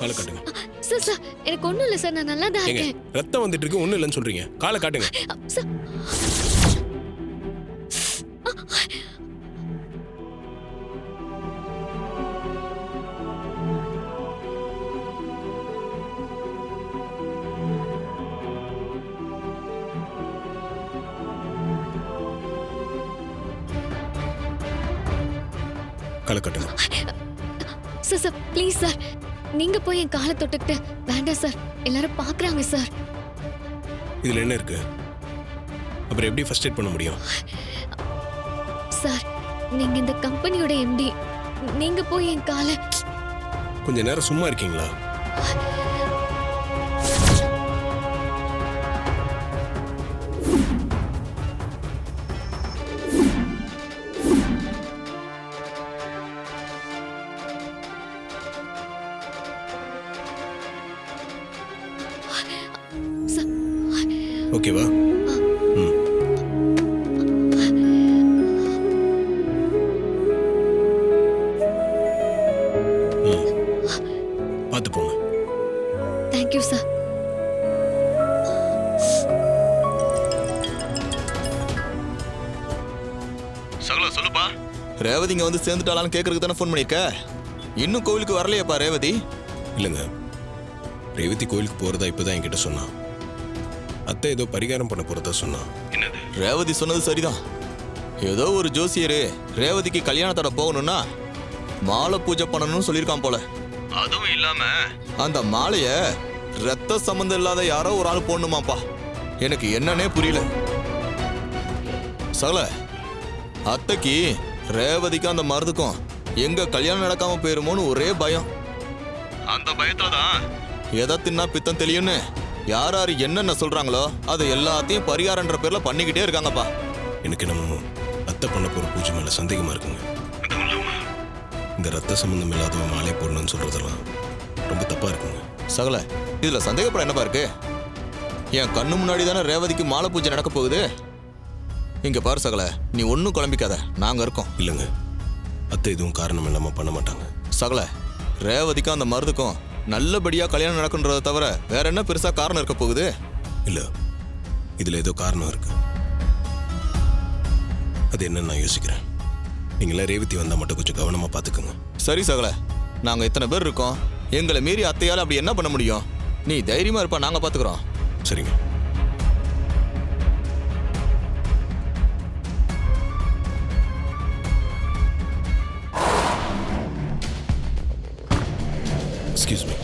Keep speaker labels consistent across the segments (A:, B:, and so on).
A: காலை காட்டுங்க.
B: Sir sir எனக்கு ஒண்ணும் இல்ல சார், நான் நல்லா தான்
A: ஏங்க
B: இருக்கேன்.
A: ரத்தம் வந்துட்டு இருக்கு, ஒண்ணும் இல்லைன்னு சொல்றீங்க. காலை காட்டுங்க.
B: சார்
A: காலை காட்டுங்க.
B: சார் சார் ப்ளீஸ் சார், நீங்க போய் என் காலை தொட்டுக்கிட்டு. வேண்டாம் சார், எல்லாரும் பாக்குறாங்க சார்.
A: இதுல என்ன இருக்கு? அப்புறம் எப்படி ஃபர்ஸ்ட் எய்ட் பண்ண முடியும்?
B: சார் நீங்க இந்த கம்பெனியோட எம்டி, நீங்க போய் என் காலை.
A: கொஞ்ச நேரம் சும்மா இருக்கீங்களா?
B: சார்
A: ஓகேவா? ம். ம். பார்த்து போங்க.
B: Thank you sir.
C: சகல சொல்லுப்பா. ரேவதி இங்க வந்து சேர்ந்துட்டாளான்னு கேட்கறதுக்கு தானே ஃபோன் பண்ணிருக்க? இன்னும் கோவிலுக்கு வரலையேப்பா ரேவதி?
A: இல்லைங்க, ரேவதி கோயிலுக்கு போறதா இப்பதான் என்கிட்ட சொன்னான். அத்தை ஏதோ பரிகாரம் பண்ண போறதா சொன்னான். என்னது?
C: ரேவதி சொன்னது சரிதான். ஏதோ ஒரு ஜோசியரு ரேவதிக்கு கல்யாணத்தோட போகணும்னா மாலை பூஜை பண்ணணும்னு சொல்லியிருக்கான் போல. அதுவும் இல்லாம அந்த மாலைய ரத்த சம்பந்தம் இல்லாத யாரோ ஒரு ஆள் போடணுமாப்பா. எனக்கு என்னன்னே புரியல. சகல அத்தைக்கு ரேவதிக்கும் அந்த மருதுக்கும் எங்க கல்யாணம் நடக்காம போயிருமோன்னு ஒரே பயம். அந்த பயத்துல தான் எதை தின்னா பித்தம் தெரியும்னு யார் யார் என்னென்ன சொல்றாங்களோ அதை எல்லாத்தையும் பரிகாரன்ற பேர்ல பண்ணிக்கிட்டே இருக்காங்கப்பா.
A: எனக்கு நம்ம அத்தை பண்ண போற பூஜை மேல சந்தேகமா இருக்குங்க. இந்த ரத்த சம்பந்தம் இல்லாதவன் மாலை போடணும்னு சொல்றதெல்லாம் ரொம்ப தப்பா இருக்குங்க.
C: சகல இதுல சந்தேகப்பட என்னப்பா இருக்கு? என் கண்ணு முன்னாடி தானே ரேவதிக்கு மாலை பூஜை நடக்க போகுது. இங்க பாரு சகல, நீ ஒன்னும் குழம்பிக்காத, நாங்க இருக்கோம்.
A: இல்லைங்க, அத்தை எதுவும் காரணம் இல்லாம பண்ண மாட்டாங்க.
C: சகல ரேவதிக்கும் அந்த மருதுக்கும் நல்லபடியா கல்யாணம் நடக்குன்றதை தவிர வேற என்ன பெருசா காரணம் இருக்க போகுது?
A: இல்ல, இதுல ஏதோ காரணம் இருக்கு. அது என்னன்னு நான் யோசிக்கிறேன். நீங்களா ரேவதி வந்தா மட்டும் கொஞ்சம் கவனமா பாத்துக்கோங்க.
C: சரி சகல, நாங்க இத்தனை பேர் இருக்கோம். எங்களை மீறி அத்தையால அப்படி என்ன பண்ண முடியும்? நீ தைரியமா இருப்பா, நாங்க பாத்துக்கிறோம்.
A: சரிங்க. Excuse me.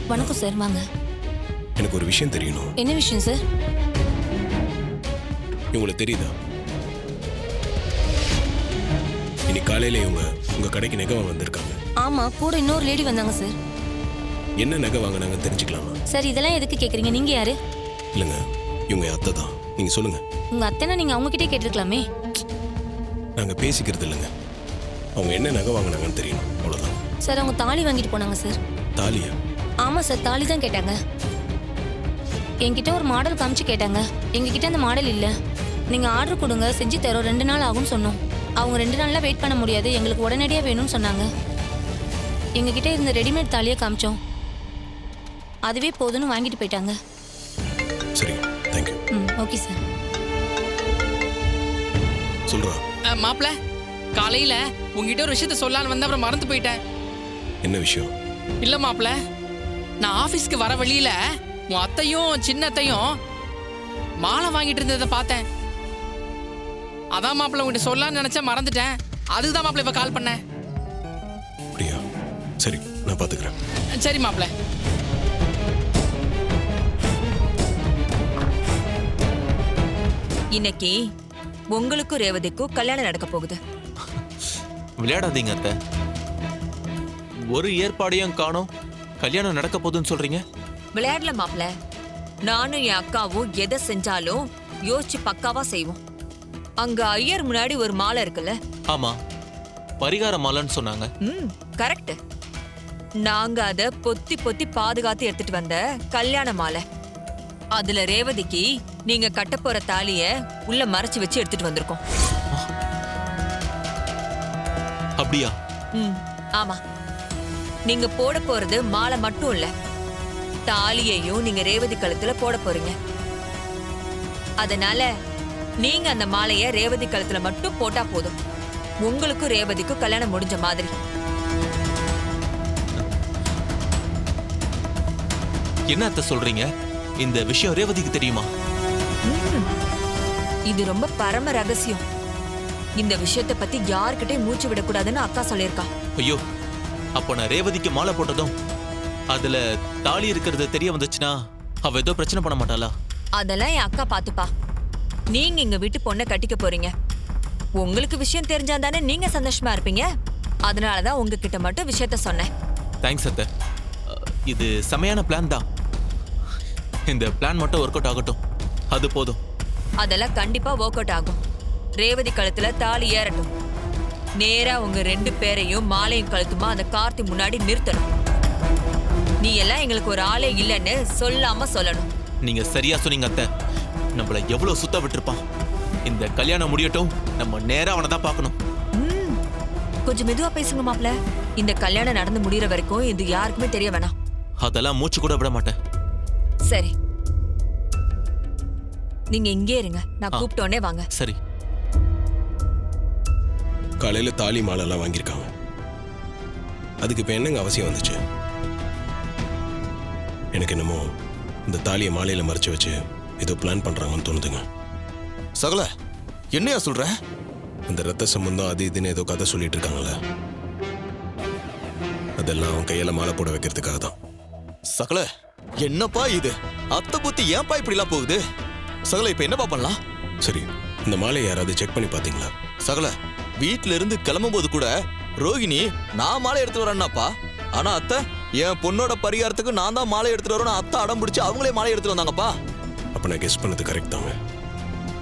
D: வணக்கம் சார், வாங்க.
A: எனக்கு ஒரு விஷயம் தெரியணும்.
D: என்ன விஷயம் சார்?
A: உங்களுக்கு தெரியுதா? இன்னைக்கு காலையில இவங்க உங்க கடைக்கு நகை வாங்க வந்திருக்காங்க.
D: ஆமா, கூட இன்னொரு லேடி வந்தாங்க சார்.
A: என்ன நகை வாங்கினாங்கன்னு தெரிஞ்சுக்கலாமா?
D: சார் இதெல்லாம் எதுக்கு கேக்குறீங்க? நீங்க யாரு?
A: இல்லைங்க, இவங்க அத்தை தான். நீங்க சொல்லுங்க.
D: உங்க அத்தைனா நீங்க அவங்க கிட்டே கேட்டிருக்கலாமே.
A: நாங்க பேசிக்கிறது இல்லைங்க. அவங்க என்ன நகை வாங்கினாங்கன்னு தெரியணும், அவ்வளவுதான்.
D: சார் அவங்க தாலி வாங்கிட்டு போனாங்க சார்.
A: தாலியா?
D: ஆமா சார், தாலி தான் கேட்டாங்க. என்கிட்ட ஒரு மாடல் காமிச்சு கேட்டாங்க. எங்ககிட்ட அந்த மாடல் இல்ல. நீங்க ஆர்டர் கொடுங்க, செஞ்சு தரோம், 2 நாள் ஆகும்னு சொன்னோம். அவங்க 2 நாள்ல வெயிட் பண்ண முடியாது, எங்களுக்கு உடனடியா வேணும்னு சொன்னாங்க. எங்ககிட்ட இருந்த ரெடிமேட் தாலியை காமிச்சோம், அதுவே போதும்னு வாங்கிட்டு போயிட்டாங்க.
A: சரி, தேங்க்யூ.
D: Okay sir.
A: சொல்றா.
E: மாப்பிள்ள, காலையில உங்ககிட்ட ஒரு விஷயத்த சொல்லலான்னு வந்த, அப்புறம் மறந்து போயிட்டேன்.
A: என்ன விஷயம்?
E: இல்ல மாப்பிள்ள, நான் ஆபீஸ்க்கு வர வழியில உன் அத்தையும் சின்ன அத்தையும் மாலை வாங்கிட்டு இருந்ததை பார்த்தேன். அதான் மாப்பிள்ள உங்ககிட்ட சொல்லலான்னு நினைச்சேன், மறந்துட்டேன். அதுதான் மாப்பிள்ள இப்ப கால் பண்ணேன்.
A: அப்படியா? சரி, நான் பாத்துக்கிறேன்.
E: சரி மாப்பிள்ள.
F: இன்னைக்கு உங்களுக்கும் ரேவதிக்கும் கல்யாணம் நடக்க போகுது.
G: விளையாடாதீங்க அத்தை. ஒரு ஏற்பாடையும் காணோம், கல்யாணம் நடக்க போகுதுன்னு சொல்றீங்க.
F: விளையாடல மாப்ள, நானும் என் அக்காவும் எதை செஞ்சாலும் யோசிச்சு பக்காவா செய்வோம். அங்க ஐயர் முன்னாடி ஒரு மாலை இருக்குல்ல?
G: ஆமா, பரிகார மாலைன்னு சொன்னாங்க.
F: கரெக்ட். நாங்க அத பொத்தி பொத்தி பாதுகாத்து எடுத்துட்டு வந்த கல்யாண மாலை. அதுல ரேவதிக்கு நீங்க கட்ட போற தாலிய உள்ள மறைச்சு வச்சு எடுத்துட்டு வந்திருக்கோம்.
G: அப்படியா?
F: ஆமா. நீங்க போட போறது மாலை மட்டும் இல்ல, தாலியையும் நீங்க ரேவதி கழுத்துல போட போறீங்க. அதனால நீங்க அந்த மாலைய ரேவதி கழுத்துல மட்டும் போட்டா போதும். உங்களுக்கும் ரேவதிக்கும் கல்யாணம் முடிஞ்ச மாதிரி.
G: என்ன அத்தை சொல்றீங்க? இந்த விஷயம் ரேவதிக்கு தெரியுமா?
F: இது ரொம்ப பரம ரகசியம். இந்த விஷயத்தை பத்தி யார்கிட்டயும் மூச்சு விடக்கூடாதுன்னு அக்கா சொல்லியிருக்கா.
G: ஐயோ, அப்போ நான் ரேவதிக்கு மாலை போட்டதும் அதுல தாலி இருக்கிறது தெரிய வந்துச்சுன்னா அவ ஏதோ பிரச்சனை பண்ண மாட்டாளா?
F: அதெல்லாம் என் அக்கா பாத்துப்பா. நீங்க எங்க வீட்டு பொண்ணை கட்டிக்க போறீங்க. உங்களுக்கு விஷயம் தெரிஞ்சா தானே நீங்க சந்தோஷமா இருப்பீங்க. அதனாலதான் உங்ககிட்ட மட்டும் விஷயத்த சொன்னேன்.
G: தேங்க்ஸ் அத்தை. இது செமையான பிளான் தான். இந்த பிளான் மட்டும் ஒர்க் அவுட் ஆகட்டும், அது போதும்.
F: அதெல்லாம் கண்டிப்பா ஒர்க் அவுட் ஆகும். ரேவதி கழுத்துல தாலி ஏறட்டும். நேரா உங்க 2 பேரையும் மாலையும் கழுத்துமா அந்த கார்த்தி முன்னாடி நிறுத்தணும். நீ எல்லாம் எங்களுக்கு ஒரு ஆளே இல்லைன்னு சொல்லாம சொல்லணும்.
G: நீங்க சரியா சொன்னீங்க அத்தை. நம்மள எவ்வளவு சுத்த விட்டுருப்பான். இந்த கல்யாணம் முடியட்டும், நம்ம நேரா அவனை தான் பார்க்கணும்.
F: கொஞ்சம் மெதுவா பேசுங்க மாப்ள. இந்த கல்யாணம் நடந்து முடியற வரைக்கும் இது யாருக்குமே தெரிய வேணாம்.
G: அதெல்லாம் மூச்சு கூட விட மாட்டேன்.
F: சரி, நீங்க இங்கே இருங்க. நான் கூப்பிட்டோன்னே வாங்க.
G: சரி.
A: காலையில தாலி மாலை எல்லாம் வாங்கியிருக்காங்க. அதுக்கு இப்ப என்னங்க அவசியம் வந்துச்சு? எனக்கு என்னமோ இந்த தாலியை மாலையில மறைச்சு வச்சு ஏதோ பிளான் பண்றாங்கன்னு தோணுதுங்க.
C: சகல, என்னையா சொல்ற?
A: அந்த ரத்த சம்பந்தம் அது இதுன்னு ஏதோ கதை சொல்லிட்டு இருக்காங்கல்ல, அதெல்லாம் அவன் கையில மாலை போட வைக்கிறதுக்காக தான்.
C: சகல, என்னப்பா இது? அத்தை புத்தி ஏன்பா இப்படிலாம் போகுது? சகல, இப்ப என்னப்பா பண்ணலாம்?
A: சரி, இந்த மாலையை யாராவது செக் பண்ணி பாத்தீங்களா?
C: சகல, வீட்ல இருந்து கிளம்பும் போது கூட ரோகிணி நான் மாலை எடுத்துட்டு வரேன்னாப்பா. ஆனா அத்தை என் பொண்ணோட பரிகாரத்துக்கு நான் தான் மாலை எடுத்துட்டு வரேன்னு அத்தை அடம் பிடிச்சு அவங்களே மாலை எடுத்துட்டு வந்தாங்கப்பா.
A: அப்ப நான் கெஸ் பண்ணது கரெக்ட் தாங்க.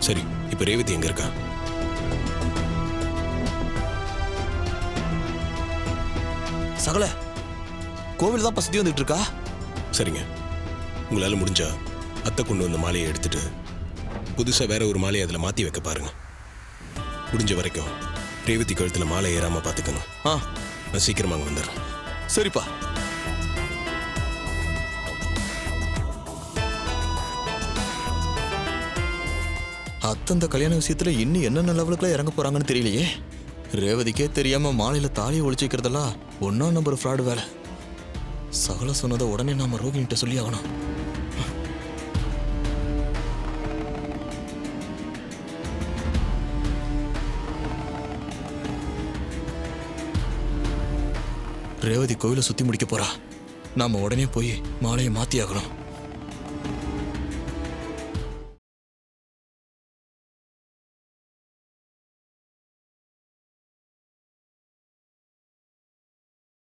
A: சரி, இப்ப ரேவதி எங்க இருக்கா?
C: சகல, கோவில் தான் சுத்தி வந்துட்டு இருக்கா.
A: சரிங்க, உங்களால முடிஞ்சா அத்தை கொண்டு வந்த மாலையை எடுத்துட்டு புதுசா வேற ஒரு மாலையை அதுல மாத்தி வைக்க பாருங்க. முடிஞ்ச வரைக்கும் ரேவதி கழுத்துல மாலை ஏறாம பாத்துக்கோங்க. நான் சீக்கிரமாக வந்துடுறேன்.
C: சரிப்பா. அத்தந்த கல்யாண விஷயத்துல இன்னும் என்னென்ன லெவலுக்குலாம் இறங்க போறாங்கன்னு தெரியலையே. ரேவதிக்கே தெரியாம மாலையில தாலியை ஒழிச்சு வைக்கிறதெல்லாம் 1ஆம் நம்பர் ஃப்ராடு வேலை. சகல சொன்னதை உடனே நாம ரோகிணிட்ட சொல்லி ஆகணும். ரேவதி கோவிலை சுத்தி முடிக்க போறா. நாம உடனே போய் மாலையை மாத்தி ஆகணும்.